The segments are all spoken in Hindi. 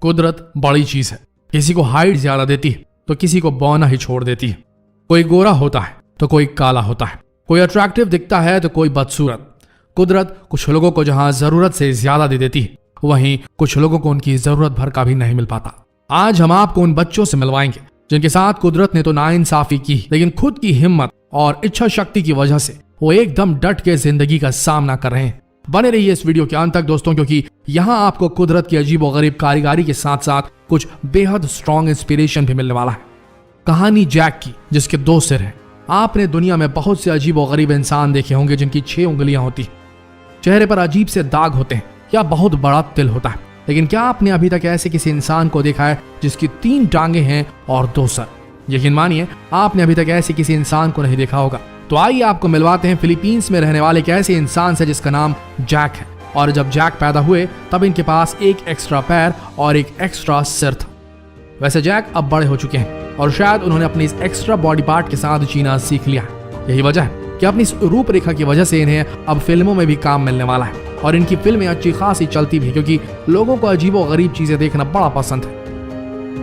कुदरत बड़ी चीज है। किसी को हाइट ज्यादा देती है तो किसी को बौना ही छोड़ देती है। कोई गोरा होता है तो कोई काला होता है, कोई अट्रैक्टिव दिखता है तो कोई बदसूरत। कुदरत कुछ लोगों को जहां जरूरत से ज्यादा दे देती है, वहीं कुछ लोगों को उनकी जरूरत भर का भी नहीं मिल पाता। आज हम आपको उन बच्चों से मिलवाएंगे जिनके साथ कुदरत ने तो नाइंसाफी की, लेकिन खुद की हिम्मत और इच्छा शक्ति की वजह से वो एकदम डट के जिंदगी का सामना कर रहे हैं। बने रहिए इस वीडियो के अंत तक दोस्तों, क्योंकि यहाँ आपको कुदरत की अजीब और गरीब कारीगरी के साथ साथ कुछ बेहद स्ट्रॉन्ग इंस्पिरेशन भी मिलने वाला है। कहानी जैक की, जिसके 2 सिर हैं। आपने दुनिया में बहुत से अजीब और गरीब इंसान देखे होंगे जिनकी 6 उंगलियां होती, चेहरे पर अजीब से दाग होते हैं या बहुत बड़ा तिल होता है। लेकिन क्या आपने अभी तक ऐसे किसी इंसान को देखा है जिसकी 3 टांगे हैं और 2 सर? यकीन मानिए आपने अभी तक ऐसे किसी इंसान को नहीं देखा होगा। तो आइए आपको मिलवाते हैं फिलीपींस में रहने वाले एक ऐसे इंसान से जिसका नाम जैक है। और जब जैक पैदा हुए तब इनके पास एक एक्स्ट्रा पैर और एक एक्स्ट्रा सिर था। वैसे जैक अब बड़े हो चुके हैं और शायद उन्होंने अपनी इस एक्स्ट्रा बॉडी पार्ट के साथ जीना सीख लिया है। यही वजह है कि अपनी इस रूपरेखा की वजह से इन्हें अब फिल्मों में भी काम मिलने वाला है और इनकी फिल्में अच्छी खासी चलती भी, क्योंकि लोगों को अजीब और गरीब चीजें देखना बड़ा पसंद है।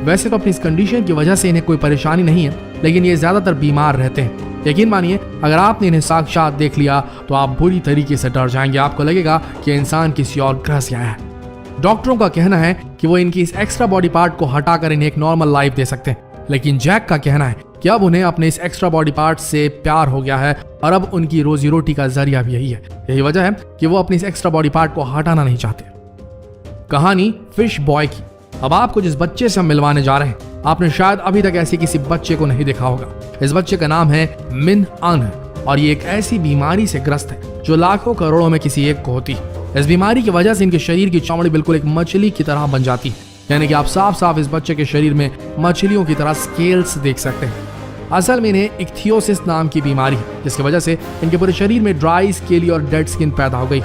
वैसे तो अपनी इस कंडीशन की वजह से इन्हें कोई परेशानी नहीं है, लेकिन ये ज्यादातर बीमार रहते हैं। यकीन मानिए अगर आपने इन्हें साक्षात देख लिया तो आप बुरी तरीके से डर जाएंगे। आपको लगेगा कि इंसान किसी और ग्रह से आया है। डॉक्टरों का कहना है कि वो इनकी इस एक्स्ट्रा बॉडी पार्ट को हटाकर इन्हें एक नॉर्मल लाइफ दे सकते हैं, लेकिन जैक का कहना है कि अब उन्हें अपने इस एक्स्ट्रा बॉडी पार्ट से प्यार हो गया है और अब उनकी रोजी रोटी का जरिया भी यही है। यही वजह है कि वो अपनी इस एक्स्ट्रा बॉडी पार्ट को हटाना नहीं चाहते। कहानी फिश बॉय की। अब आपको जिस बच्चे से हम मिलवाने जा रहे हैं, आपने शायद अभी तक ऐसे किसी बच्चे को नहीं देखा होगा। इस बच्चे का नाम है मिन अन और ये एक ऐसी बीमारी से ग्रस्त है जो लाखों करोड़ों में किसी एक को होती है। इस बीमारी की वजह से इनके शरीर की चमड़ी बिल्कुल एक मछली की तरह बन जाती है, यानी कि आप साफ साफ इस बच्चे के शरीर में मछलियों की तरह स्केल्स देख सकते हैं। असल में इन्हें इक्थियोसिस नाम की बीमारी है, जिसकी वजह से इनके पूरे शरीर में ड्राई, स्केली और डेड स्किन पैदा हो गई।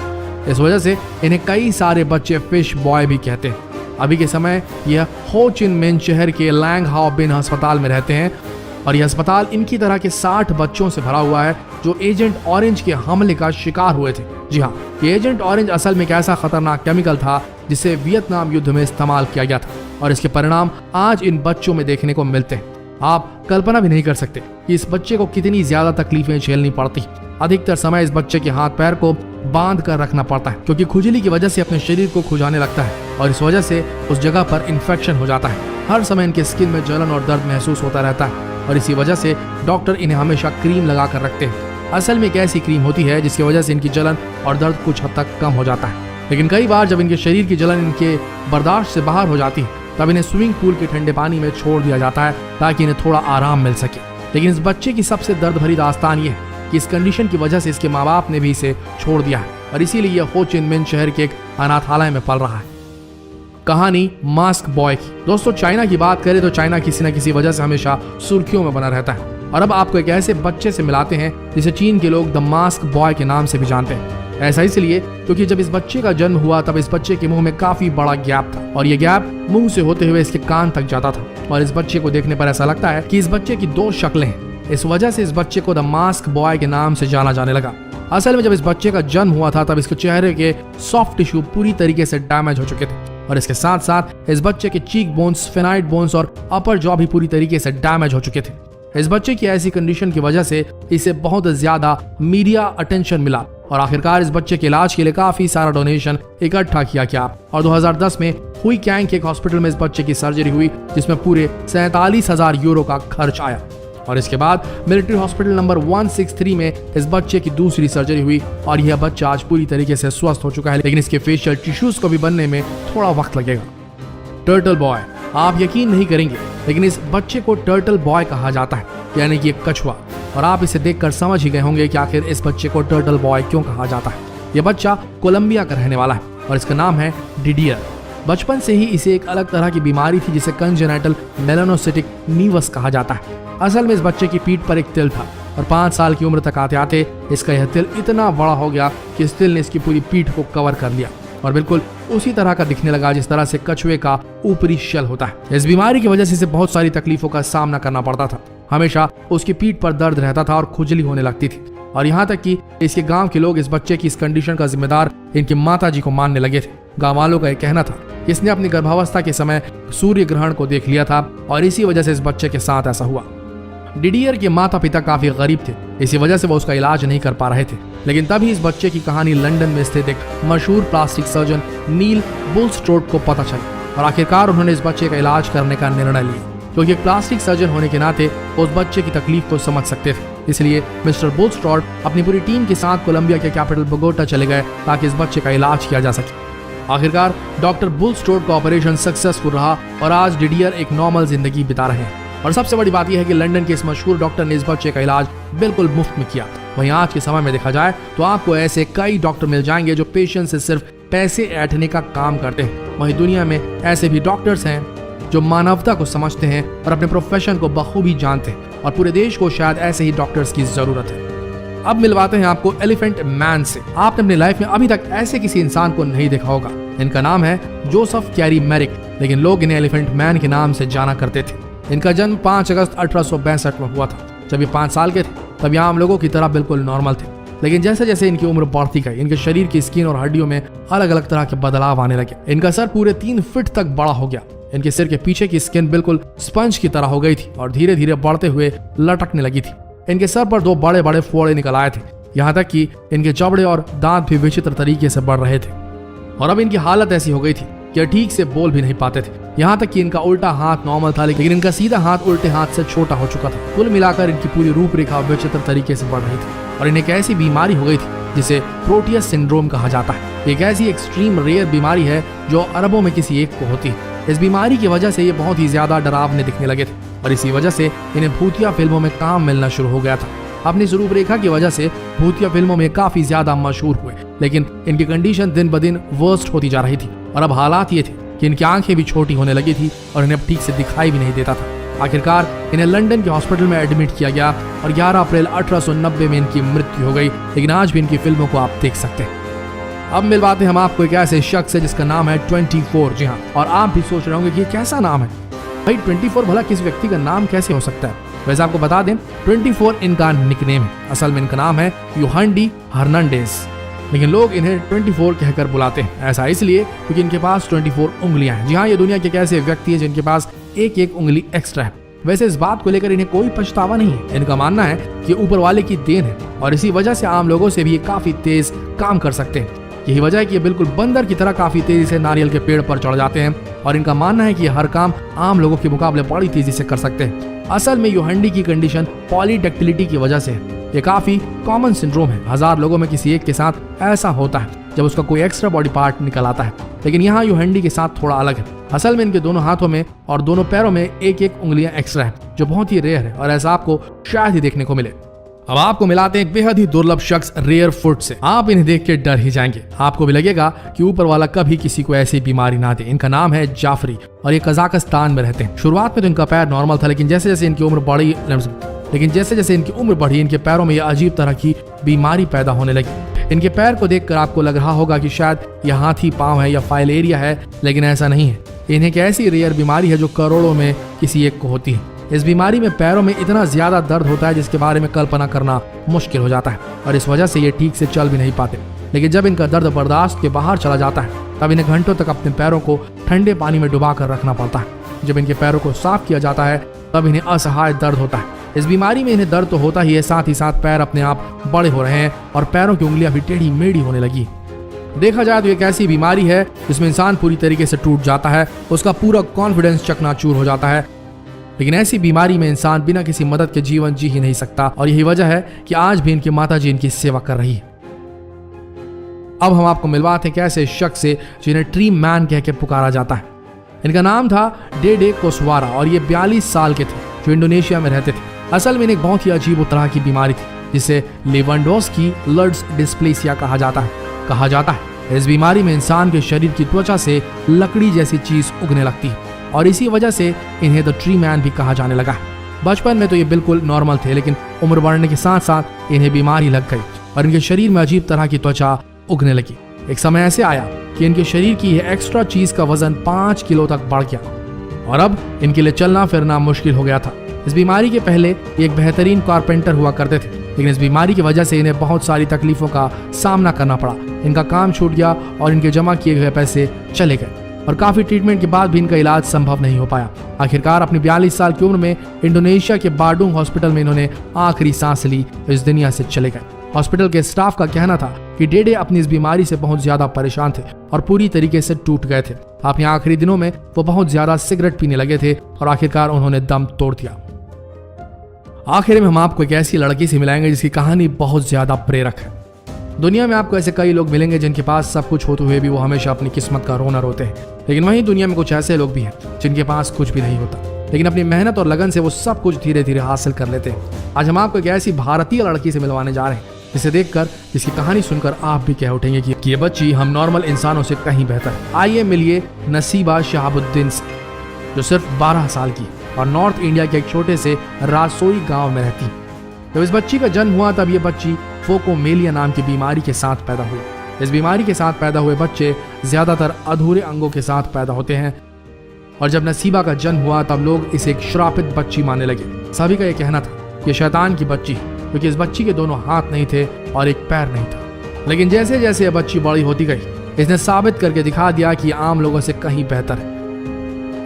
इस वजह से इन्हें कई सारे बच्चे फिश बॉय भी कहते हैं। अभी के समय यह हो चिन मिन शहर के लैंग हाओ बिन अस्पताल में रहते हैं और यह अस्पताल इनकी तरह के 60 बच्चों से भरा हुआ है जो एजेंट ऑरेंज के हमले का शिकार हुए थे। जी हाँ, ये एजेंट ऑरेंज असल में एक ऐसा खतरनाक केमिकल था जिसे वियतनाम युद्ध में इस्तेमाल किया गया था और इसके परिणाम आज इन बच्चों में देखने को मिलते हैं। आप कल्पना भी नहीं कर सकते कि इस बच्चे को कितनी ज्यादा तकलीफें झेलनी पड़ती। अधिकतर समय इस बच्चे के हाथ पैर को बांध कर रखना पड़ता है, क्योंकि खुजली की वजह से अपने शरीर को खुजाने लगता है और इस वजह से उस जगह पर इन्फेक्शन हो जाता है। हर समय इनके स्किन में जलन और दर्द महसूस होता रहता है और इसी वजह से डॉक्टर इन्हें हमेशा क्रीम लगा कर रखते हैं। असल में एक ऐसी क्रीम होती है जिसकी वजह से इनकी जलन और दर्द कुछ हद तक कम हो जाता है, लेकिन कई बार जब इनके शरीर की जलन इनके बर्दाश्त से बाहर हो जाती है तब इन्हें स्विमिंग पूल के ठंडे पानी में छोड़ दिया जाता है ताकि इन्हें थोड़ा आराम मिल सके। लेकिन इस बच्चे की सबसे दर्द भरी दास्तान ये है कि इस कंडीशन की वजह से इसके माँ बाप ने भी इसे छोड़ दिया है और इसीलिए यह हो चिन मिन शहर के एक अनाथालय में पल रहा है। कहानी मास्क बॉय की। दोस्तों, चाइना की बात करें तो चाइना किसी न किसी वजह से हमेशा सुर्खियों में बना रहता है और अब आपको एक ऐसे बच्चे से मिलाते हैं जिसे चीन के लोग द मास्क बॉय के नाम से भी जानते हैं। ऐसा इसलिए क्योंकि जब इस बच्चे का जन्म हुआ तब इस बच्चे के मुंह में काफी बड़ा गैप था और ये गैप मुंह से होते हुए इसके कान तक जाता था और इस बच्चे को देखने पर ऐसा लगता है कि इस बच्चे की 2 शक्लें हैं। इस वजह से इस बच्चे को द मास्क बॉय के नाम से जाना जाने लगा। असल में जब इस बच्चे का जन्म हुआ था तब इसके चेहरे के सॉफ्ट टिश्यू पूरी तरीके से डैमेज हो चुके थे और इसके साथ साथ इस बच्चे के चीक बोन्स, फेनाइट बोन्स और अपर जॉ भी पूरी तरीके से डैमेज हो चुके थे। इस बच्चे की ऐसी कंडीशन की वजह से इसे बहुत ज्यादा मीडिया अटेंशन मिला और आखिरकार इस बच्चे के इलाज के लिए काफी सारा डोनेशन इकट्ठा किया गया और 2010 में हुई कैंग के एक हॉस्पिटल में इस बच्चे की सर्जरी हुई जिसमें पूरे 47,000 यूरो का खर्च आया और इसके बाद मिलिट्री हॉस्पिटल नंबर 163 में इस बच्चे की दूसरी सर्जरी हुई और यह बच्चा आज पूरी तरीके से स्वस्थ हो चुका है, लेकिन इसके फेशियल टिश्यूज को भी बनने में थोड़ा वक्त लगेगा। Turtle boy. आप यकीन नहीं करेंगे लेकिन इस बच्चे को टर्टल बॉय कहा जाता है, यानी कि एक कछुआ, और आप इसे देखकर समझ ही गए होंगे कि आखिर इस बच्चे को टर्टल बॉय क्यों कहा जाता है। यह बच्चा कोलंबिया का रहने वाला है और इसका नाम है डिडियर। बचपन से ही इसे एक अलग तरह की बीमारी थी जिसे कंजेनाइटल मेलानोसिटिक नीवस कहा जाता है। असल में इस बच्चे की पीठ पर एक तिल था और 5 साल की उम्र तक आते आते इसका यह तिल इतना बड़ा हो गया कि इस तिल ने इसकी पूरी पीठ को कवर कर लिया और बिल्कुल उसी तरह का दिखने लगा जिस तरह से कछुए का ऊपरी शेल होता है। इस बीमारी की वजह से इसे बहुत सारी तकलीफों का सामना करना पड़ता था। हमेशा उसकी पीठ पर दर्द रहता था और खुजली होने लगती थी और यहाँ तक कि इसके गांव के लोग इस बच्चे की इस कंडीशन का जिम्मेदार इनकी माताजी को मानने लगे थे। गाँव वालों का यह कहना था कि इसने अपनी गर्भावस्था के समय सूर्य ग्रहण को देख लिया था और इसी वजह से इस बच्चे के साथ ऐसा हुआ। डिडियर के माता पिता काफी गरीब थे, इसी वजह से वो उसका इलाज नहीं कर पा रहे थे। लेकिन तभी इस बच्चे की कहानी लंदन में स्थित एक मशहूर प्लास्टिक सर्जन नील बुलस्ट्रोड को पता चली और आखिरकार उन्होंने इस बच्चे का इलाज करने का निर्णय लिया। क्योंकि एक प्लास्टिक सर्जन होने के नाते उस बच्चे की तकलीफ को समझ सकते थे, इसलिए मिस्टर बुलस्ट्रोड अपनी पूरी टीम के साथ कोलंबिया के कैपिटल बोगोटा चले गए ताकि इस बच्चे का इलाज किया जा सके। आखिरकार डॉक्टर बुलस्ट्रोड का ऑपरेशन सक्सेसफुल रहा और आज डिडियर एक नॉर्मल जिंदगी बिता रहे हैं। और सबसे बड़ी बात यह है कि लंदन के इस मशहूर डॉक्टर ने इस बच्चे का इलाज बिल्कुल मुफ्त में किया। वहीं आज के समय में देखा जाए तो आपको ऐसे कई डॉक्टर मिल जाएंगे जो पेशेंट से सिर्फ पैसे ऐंठने का काम करते हैं। वहीं दुनिया में ऐसे भी डॉक्टर्स हैं जो मानवता को समझते हैं और अपने प्रोफेशन को बखूबी जानते हैं और पूरे देश को शायद ऐसे ही डॉक्टर्स की जरूरत है। अब मिलवाते हैं आपको एलिफेंट मैन से। आपने अपनी लाइफ में अभी तक ऐसे किसी इंसान को नहीं देखा होगा। इनका नाम है जोसेफ कैरी मैरिक, लेकिन लोग इन्हें एलिफेंट मैन के नाम से जाना करते थे। इनका जन्म 5 अगस्त 1862 में हुआ था। जब ये 5 साल के थे तब ये आम लोगों की तरह बिल्कुल नॉर्मल थे, लेकिन जैसे जैसे इनकी उम्र बढ़ती गई इनके शरीर की स्किन और हड्डियों में अलग अलग तरह के बदलाव आने लगे। इनका सर पूरे 3 फीट तक बड़ा हो गया। इनके सिर के पीछे की स्किन बिल्कुल स्पंज की तरह हो गई थी और धीरे धीरे बढ़ते हुए लटकने लगी थी। इनके सर पर 2 बड़े बड़े फोड़े निकल आए थे, यहाँ तक कि इनके जबड़े और दांत भी विचित्र तरीके से बढ़ रहे थे और अब इनकी हालत ऐसी हो गई थी कि ठीक से बोल भी नहीं पाते थे। यहाँ तक कि इनका उल्टा हाथ नॉर्मल था, लेकिन इनका सीधा हाथ उल्टे हाथ से छोटा हो चुका था। कुल मिलाकर इनकी पूरी रूपरेखा विचित्र तरीके से बढ़ रही थी और इन्हें एक ऐसी बीमारी हो गई थी जिसे प्रोटियस सिंड्रोम कहा जाता है। एक ऐसी एक्सट्रीम रेयर बीमारी है जो अरबों में किसी एक को होती है। इस बीमारी की वजह से ये बहुत ही ज्यादा डरावने दिखने लगे थे और इसी वजह से इन्हें भूतिया फिल्मों में काम मिलना शुरू हो गया था। अपनी इस रूपरेखा की वजह से भूतिया फिल्मों में काफी ज्यादा मशहूर हुए, लेकिन इनकी कंडीशन दिन ब दिन वर्स्ट होती जा रही थी और अब हालात ये थे कि इनकी आंखें भी छोटी होने लगी थी और इन्हें अब ठीक से दिखाई भी नहीं देता था। आखिरकार इन्हें लंदन के हॉस्पिटल में एडमिट किया गया और 11 अप्रैल 1890 में इनकी मृत्यु हो गई, लेकिन आज भी इनकी फिल्मों को आप देख सकते हैं। अब मिलवाते हैं हम आपको एक ऐसे शख्स से जिसका नाम है 24। जी हाँ, और आप भी सोच रहे होंगे कि ये कैसा नाम है भाई, 24 भला किस व्यक्ति का नाम कैसे हो सकता है। वैसे आपको बता दें 24 इनका निकनेम है। असल में इनका नाम है यूहांडी हर्नांडेज, लेकिन लोग इन्हें 24 कहकर बुलाते हैं। ऐसा इसलिए क्योंकि इनके पास 24 उंगलियां हैं। जी हाँ, ये दुनिया के एक ऐसे व्यक्ति है जिनके पास एक एक उंगली एक्स्ट्रा है। वैसे इस बात को लेकर इन्हें कोई पछतावा नहीं है। इनका मानना है कि ऊपर वाले की देन है और इसी वजह से आम लोगों से भी ये काफी तेज काम कर सकते हैं। यही वजह है कि ये बिल्कुल बंदर की तरह काफी तेजी से नारियल के पेड़ पर चढ़ जाते हैं और इनका मानना है कि हर काम आम लोगों के मुकाबले बड़ी तेजी से कर सकते हैं। असल में यूहांडी की कंडीशन पॉलीडेक्टिलिटी की वजह से है। ये काफी कॉमन सिंड्रोम है। 1000 लोगों में किसी एक के साथ ऐसा होता है जब उसका कोई एक्स्ट्रा बॉडी पार्ट निकल आता है, लेकिन यहाँ यूहांडी के साथ थोड़ा अलग है। असल में इनके दोनों हाथों में और दोनों पैरों में एक एक उंगलियां एक्स्ट्रा है, जो बहुत ही रेयर है और ऐसा आपको शायद ही देखने को मिले। अब आपको मिलाते हैं एक बेहद ही दुर्लभ शख्स रेयर फुट से। आप इन्हें देख के डर ही जाएंगे। आपको भी लगेगा कि ऊपर वाला कभी किसी को ऐसी बीमारी ना दे। इनका नाम है जाफरी और ये कजाकिस्तान में रहते हैं। शुरुआत में तो इनका पैर नॉर्मल था, लेकिन जैसे जैसे इनकी उम्र बढ़ी इनके पैरों में ये अजीब तरह की बीमारी पैदा होने लगी। इनके पैर को देखकर आपको लग रहा होगा कि शायद यह हाथी पांव है या फाइलेरिया है, लेकिन ऐसा नहीं है। इन्हें एक ऐसी रेयर बीमारी है जो करोड़ों में किसी एक को होती है। इस बीमारी में पैरों में इतना ज्यादा दर्द होता है जिसके बारे में कल्पना करना मुश्किल हो जाता है और इस वजह से ये ठीक से चल भी नहीं पाते। लेकिन जब इनका दर्द बर्दाश्त के बाहर चला जाता है तब इन्हें घंटों तक अपने पैरों को ठंडे पानी में डुबा कर रखना पड़ता है। जब इनके पैरों को साफ किया जाता है तब इन्हें असहाय दर्द होता है। इस बीमारी में इन्हें दर्द तो होता ही है, साथ ही साथ पैर अपने आप बड़े हो रहे हैं और पैरों की उंगलियां भी टेढ़ी मेढ़ी होने लगी। देखा जाए तो एक ऐसी बीमारी है जिसमें इंसान पूरी तरीके से टूट जाता है, उसका पूरा कॉन्फिडेंस चकनाचूर हो जाता है। लेकिन ऐसी बीमारी में इंसान बिना किसी मदद के जीवन जी ही नहीं सकता और यही वजह है कि आज भी इनकी माताजी इनकी सेवा कर रही है। अब हम आपको मिलवाते हैं कैसे शख्स से जिन्हें ट्री मैन कह के पुकारा जाता है। इनका नाम था डेडे कोसवारा और ये 42 साल के थे जो इंडोनेशिया में रहते थे। असल में एक बहुत ही अजीब तरह की बीमारी थी जिसे लेवेंडोस्की लर्ड्स डिस्प्लेसिया कहा जाता है। इस बीमारी में इंसान के शरीर की त्वचा से लकड़ी जैसी चीज उगने लगती है और इसी वजह से इन्हें द ट्री मैन भी कहा जाने लगा। बचपन में तो ये बिल्कुल नॉर्मल थे, लेकिन उम्र बढ़ने के साथ साथ इन्हें बीमारी लग गई और इनके शरीर में अजीब तरह की त्वचा उगने लगी। एक समय ऐसे आया कि इनके शरीर की यह एक्स्ट्रा चीज का वजन 5 किलो तक बढ़ गया और अब इनके लिए चलना फिरना मुश्किल हो गया था। इस बीमारी के पहले ये एक बेहतरीन कारपेंटर हुआ करते थे, लेकिन इस बीमारी की वजह से इन्हें बहुत सारी तकलीफों का सामना करना पड़ा इनका काम छूट गया और इनके जमा किए गए पैसे चले गए और काफी ट्रीटमेंट के बाद भी इनका इलाज संभव नहीं हो पाया। आखिरकार अपनी 42 साल की उम्र में इंडोनेशिया के बाडुंग हॉस्पिटल में इन्होंने आखिरी सांस ली, इस दुनिया से चले गए। हॉस्पिटल के स्टाफ का कहना था कि डेडे अपनी इस बीमारी से बहुत ज्यादा परेशान थे और पूरी तरीके से टूट गए थे। अपने आखिरी दिनों में वो बहुत ज्यादा सिगरेट पीने लगे थे और आखिरकार उन्होंने दम तोड़ दिया। आखिर में हम आपको एक ऐसी लड़की से मिलाएंगे जिसकी कहानी बहुत ज्यादा प्रेरक है। दुनिया में आपको ऐसे कई लोग मिलेंगे जिनके पास सब कुछ होते हुए भी वो हमेशा अपनी किस्मत का रोना रोते हैं, लेकिन वहीं दुनिया में कुछ ऐसे लोग भी हैं जिनके पास कुछ भी नहीं होता, लेकिन अपनी मेहनत और लगन से वो सब कुछ धीरे धीरे हासिल कर लेते हैं। आज हम आपको एक ऐसी भारतीय लड़की से मिलवाने जा रहे हैं जिसे देखकर, जिसकी कहानी सुनकर आप भी कह उठेंगे कि ये बच्ची हम नॉर्मल इंसानों से कहीं बेहतर है। आइए मिलिए नसीबा शहाबुद्दीन से, जो सिर्फ 12 साल की और नॉर्थ इंडिया के एक छोटे से रासोई गांव में रहती। जब इस बच्ची का जन्म हुआ तब ये बच्ची फोकोमेलिया नाम की बीमारी के साथ पैदा हुई। इस बीमारी के साथ पैदा हुए बच्चे ज्यादातर अधूरे अंगों के साथ पैदा होते हैं और जब नसीबा का जन्म हुआ तब लोग इसे एक श्रापित बच्ची मानने लगे। सभी का यह कहना था कि शैतान की बच्ची, क्योंकि इस बच्ची के दोनों हाथ नहीं थे और एक पैर नहीं था। लेकिन जैसे जैसे यह बच्ची बड़ी होती गई, इसने साबित करके दिखा दिया कि आम लोगों से कहीं बेहतर है।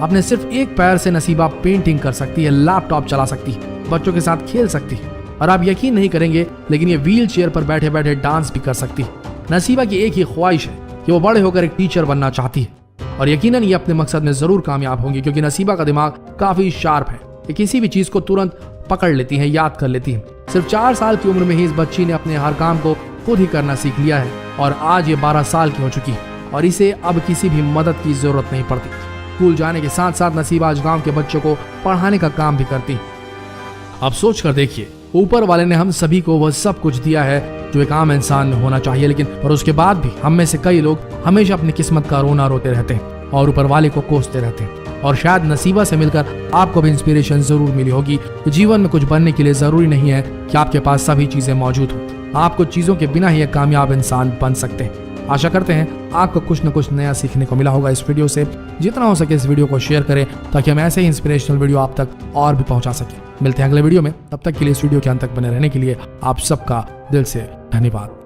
अपने सिर्फ एक पैर से नसीबा पेंटिंग कर सकती है, लैपटॉप चला सकती है, बच्चों के साथ खेल सकती है और आप यकीन नहीं करेंगे लेकिन ये व्हील चेयर पर बैठे बैठे डांस भी कर सकती है। नसीबा की एक ही ख्वाहिश है कि वो बड़े होकर एक टीचर बनना चाहती है और यकीनन ये अपने मकसद में जरूर कामयाब होंगी, क्योंकि नसीबा का दिमाग काफी शार्प है। ये किसी भी चीज को तुरंत पकड़ लेती है, याद कर लेती है। सिर्फ 4 साल की उम्र में ही इस बच्ची ने अपने हर काम को खुद ही करना सीख लिया है और आज ये 12 साल की हो चुकी है और इसे अब किसी भी मदद की जरूरत नहीं पड़ती। स्कूल जाने के साथ साथ नसीबा आज गांव के बच्चों को पढ़ाने का काम भी करती है। अब सोच कर देखिए, ऊपर वाले ने हम सभी को वह सब कुछ दिया है जो एक आम इंसान में होना चाहिए, लेकिन पर उसके बाद भी हम में से कई लोग हमेशा अपनी किस्मत का रोना रोते रहते हैं और ऊपर वाले को कोसते रहते हैं। और शायद नसीबा से मिलकर आपको भी इंस्पिरेशन जरूर मिली होगी कि जीवन में कुछ बनने के लिए जरूरी नहीं है कि आपके पास सभी चीजें मौजूद हो। आप कुछ चीजों के बिना ही एक कामयाब इंसान बन सकते हैं। आशा करते हैं आपको कुछ न कुछ नया सीखने को मिला होगा इस वीडियो से। जितना हो सके इस वीडियो को शेयर करें ताकि हम ऐसे ही इंस्पिरेशनल वीडियो आप तक और भी पहुंचा सकें। मिलते हैं अगले वीडियो में, तब तक के लिए इस वीडियो के अंत तक बने रहने के लिए आप सबका दिल से धन्यवाद।